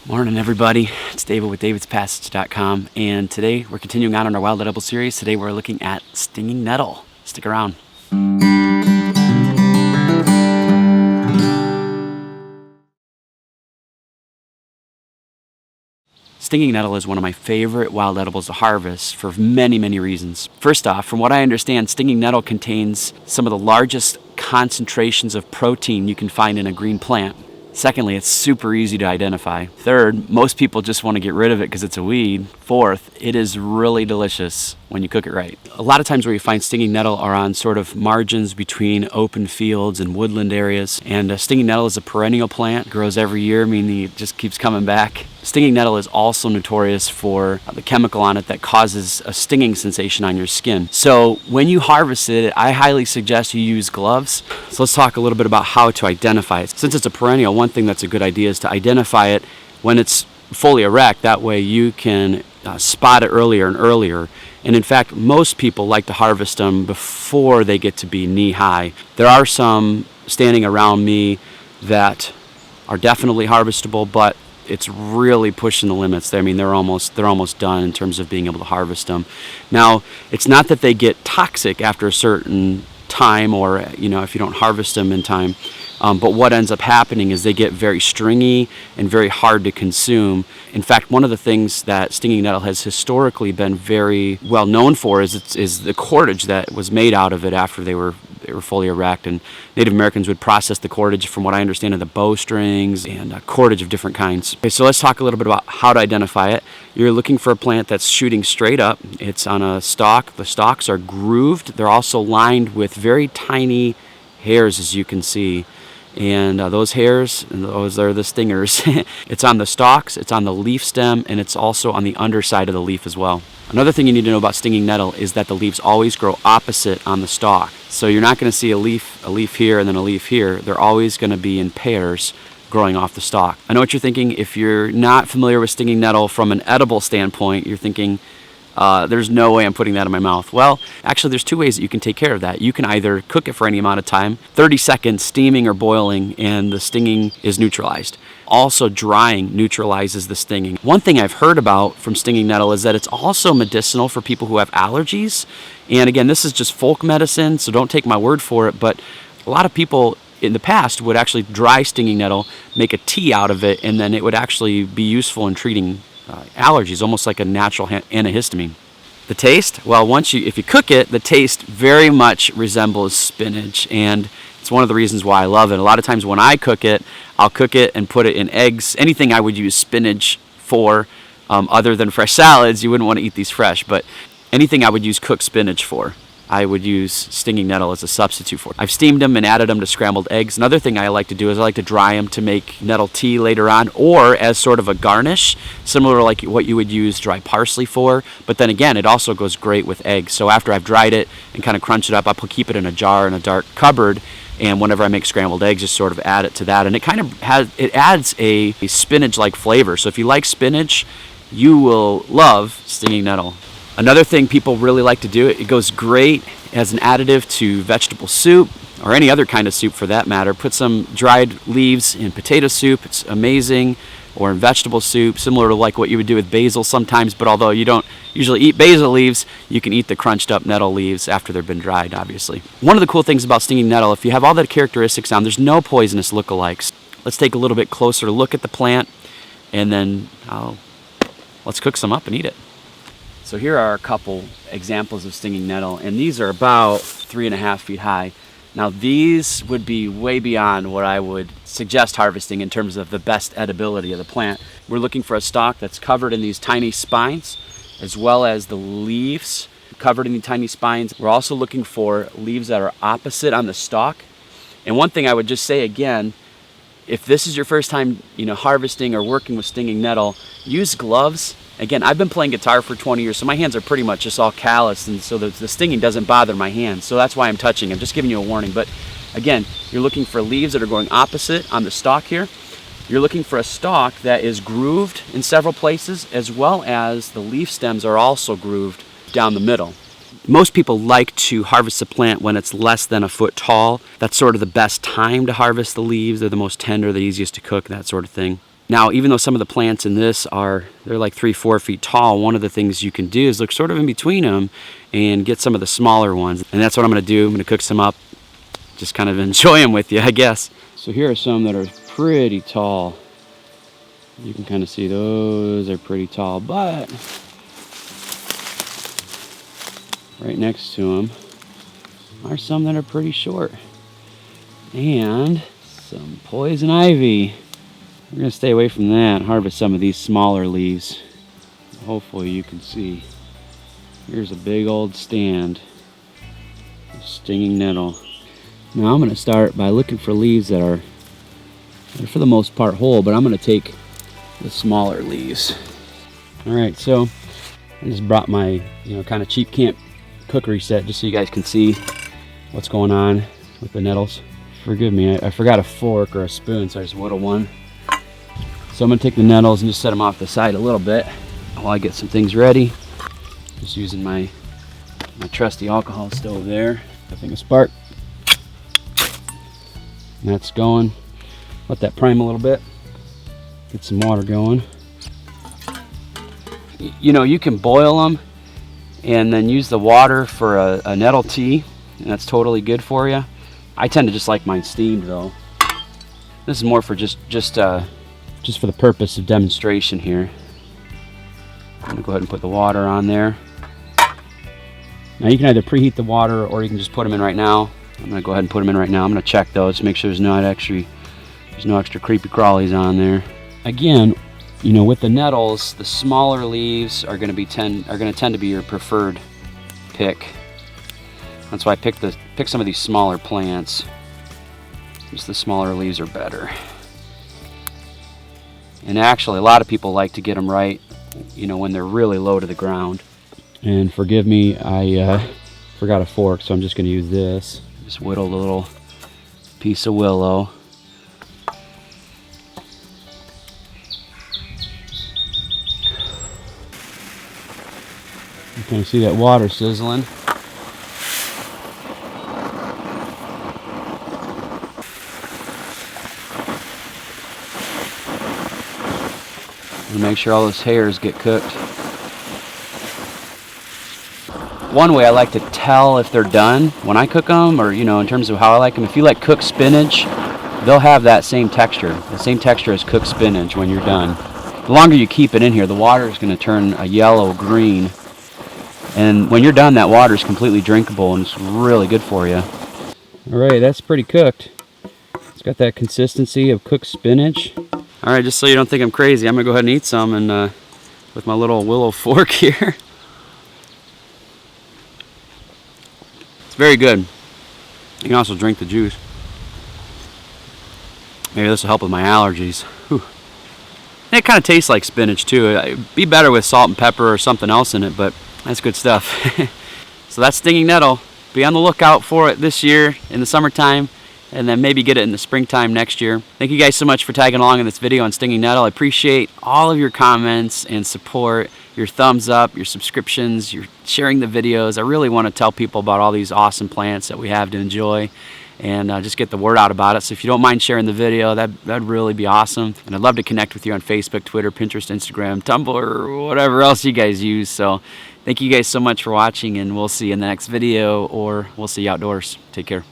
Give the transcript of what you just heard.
Morning everybody, it's David with davidspassage.com, and today we're continuing on in our wild edible series. Today we're looking at stinging nettle. Stick around. Stinging nettle is one of my favorite wild edibles to harvest for many reasons. First off, from what I understand, stinging nettle contains some of the largest concentrations of protein you can find in a green plant. Secondly, it's super easy to identify. Third, most people just want to get rid of it because it's a weed. Fourth, it is really delicious when you cook it right. A lot of times where you find stinging nettle are on sort of margins between open fields and woodland areas. And stinging nettle is a perennial plant, grows every year, meaning it just keeps coming back. Stinging nettle is also notorious for the chemical on it that causes a stinging sensation on your skin. So when you harvest it, I highly suggest you use gloves. So let's talk a little bit about how to identify it. Since it's a perennial, one thing that's a good idea is to identify it when it's fully erect. That way you can spot it earlier and earlier. And in fact, most people like to harvest them before they get to be knee-high. There are some standing around me that are definitely harvestable, but it's really pushing the limits. I mean, they're almost done in terms of being able to harvest them. Now, it's not that they get toxic after a certain time, or if you don't harvest them in time. But what ends up happening is they get very stringy and very hard to consume. In fact, one of the things that stinging nettle has historically been very well known for is the cordage that was made out of it after they were fully erect. And Native Americans would process the cordage, from what I understand, into bowstrings and cordage of different kinds. Okay, so let's talk a little bit about how to identify it. You're looking for a plant that's shooting straight up. It's on a stalk. The stalks are grooved. They're also lined with very tiny hairs, as you can see. And those hairs, those are the stingers. It's on the stalks, it's on the leaf stem, and it's also on the underside of the leaf as well. Another thing you need to know about stinging nettle is that the leaves always grow opposite on the stalk. So you're not going to see a leaf here and then a leaf here. They're always going to be in pairs growing off the stalk. I know what you're thinking. If you're not familiar with stinging nettle from an edible standpoint, you're thinking, there's no way I'm putting that in my mouth. Well, actually, there's two ways that you can take care of that. You can either cook it for any amount of time, 30 seconds steaming or boiling, and the stinging is neutralized. Also, drying neutralizes the stinging. One thing I've heard about from stinging nettle is that it's also medicinal for people who have allergies. And again, this is just folk medicine, so don't take my word for it, but a lot of people in the past would actually dry stinging nettle, make a tea out of it, and then it would actually be useful in treating allergies, almost like a natural antihistamine. The taste? Well, if you cook it, the taste very much resembles spinach, and it's one of the reasons why I love it. A lot of times when I cook it, I'll cook it and put it in eggs. Anything I would use spinach for, other than fresh salads, you wouldn't want to eat these fresh, but anything I would use cooked spinach for, I would use stinging nettle as a substitute for it. I've steamed them and added them to scrambled eggs. Another thing I like to do is I like to dry them to make nettle tea later on, or as sort of a garnish, similar to like what you would use dry parsley for. But then again, it also goes great with eggs. So after I've dried it and kind of crunched it up, I'll keep it in a jar in a dark cupboard. And whenever I make scrambled eggs, just sort of add it to that. And it adds a spinach-like flavor. So if you like spinach, you will love stinging nettle. Another thing people really like to do, it goes great as an additive to vegetable soup, or any other kind of soup for that matter. Put some dried leaves in potato soup, it's amazing, or in vegetable soup, similar to like what you would do with basil sometimes, but although you don't usually eat basil leaves, you can eat the crunched up nettle leaves after they've been dried, obviously. One of the cool things about stinging nettle, if you have all the characteristics on, there's no poisonous lookalikes. Let's take a little bit closer look at the plant, and then let's cook some up and eat it. So here are a couple examples of stinging nettle, and these are about 3.5 feet high. Now these would be way beyond what I would suggest harvesting in terms of the best edibility of the plant. We're looking for a stalk that's covered in these tiny spines, as well as the leaves covered in the tiny spines. We're also looking for leaves that are opposite on the stalk. And one thing I would just say again, if this is your first time harvesting or working with stinging nettle, use gloves. Again, I've been playing guitar for 20 years, so my hands are pretty much just all calloused, and so the stinging doesn't bother my hands. So that's why I'm touching. I'm just giving you a warning. But again, you're looking for leaves that are going opposite on the stalk here. You're looking for a stalk that is grooved in several places, as well as the leaf stems are also grooved down the middle. Most people like to harvest a plant when it's less than a foot tall. That's sort of the best time to harvest the leaves. They're the most tender, the easiest to cook, that sort of thing. Now, even though some of the plants in this they're like 3-4 feet tall, one of the things you can do is look sort of in between them and get some of the smaller ones. And that's what I'm going to do. I'm going to cook some up, just kind of enjoy them with you, I guess. So here are some that are pretty tall. You can kind of see those are pretty tall, but right next to them are some that are pretty short. And some poison ivy. We're going to stay away from that and harvest some of these smaller leaves. Hopefully you can see. Here's a big old stand of stinging nettle. Now I'm going to start by looking for leaves that are for the most part whole, but I'm going to take the smaller leaves. Alright, so I just brought my kind of cheap camp cookery set just so you guys can see what's going on with the nettles. Forgive me, I forgot a fork or a spoon, so I just whittled one. So I'm going to take the nettles and just set them off the side a little bit while I get some things ready. Just using my trusty alcohol stove there. I think a spark. And that's going. Let that prime a little bit. Get some water going. You can boil them and then use the water for a nettle tea, and that's totally good for you. I tend to just like mine steamed though. This is more for just for the purpose of demonstration here. I'm gonna go ahead and put the water on there. Now you can either preheat the water or you can just put them in right now. I'm gonna go ahead and put them in right now. I'm gonna check those to make sure there's no extra creepy crawlies on there. Again, with the nettles, the smaller leaves are gonna tend to be your preferred pick. That's why I pick some of these smaller plants. Just the smaller leaves are better. And actually, a lot of people like to get them right, when they're really low to the ground. And forgive me, I forgot a fork, so I'm just going to use this. Just whittled a little piece of willow. You can see that water sizzling. And make sure all those hairs get cooked. One way I like to tell if they're done when I cook them, or in terms of how I like them, if you like cooked spinach, they'll have that same texture, the same texture as cooked spinach when you're done. The longer you keep it in here, the water is going to turn a yellow-green, and when you're done, that water is completely drinkable and it's really good for you. Alright, that's pretty cooked. It's got that consistency of cooked spinach. Alright, just so you don't think I'm crazy, I'm going to go ahead and eat some and with my little willow fork here. It's very good. You can also drink the juice. Maybe this will help with my allergies. Whew. And it kind of tastes like spinach too. It'd be better with salt and pepper or something else in it, but that's good stuff. So that's stinging nettle. Be on the lookout for it this year in the summertime, and then maybe get it in the springtime next year. Thank you guys so much for tagging along in this video on stinging nettle. I appreciate all of your comments and support, your thumbs up, your subscriptions, your sharing the videos. I really want to tell people about all these awesome plants that we have to enjoy, and just get the word out about it. So if you don't mind sharing the video, that'd really be awesome. And I'd love to connect with you on Facebook, Twitter, Pinterest, Instagram, Tumblr, whatever else you guys use. So thank you guys so much for watching, and we'll see you in the next video, or we'll see you outdoors. Take care.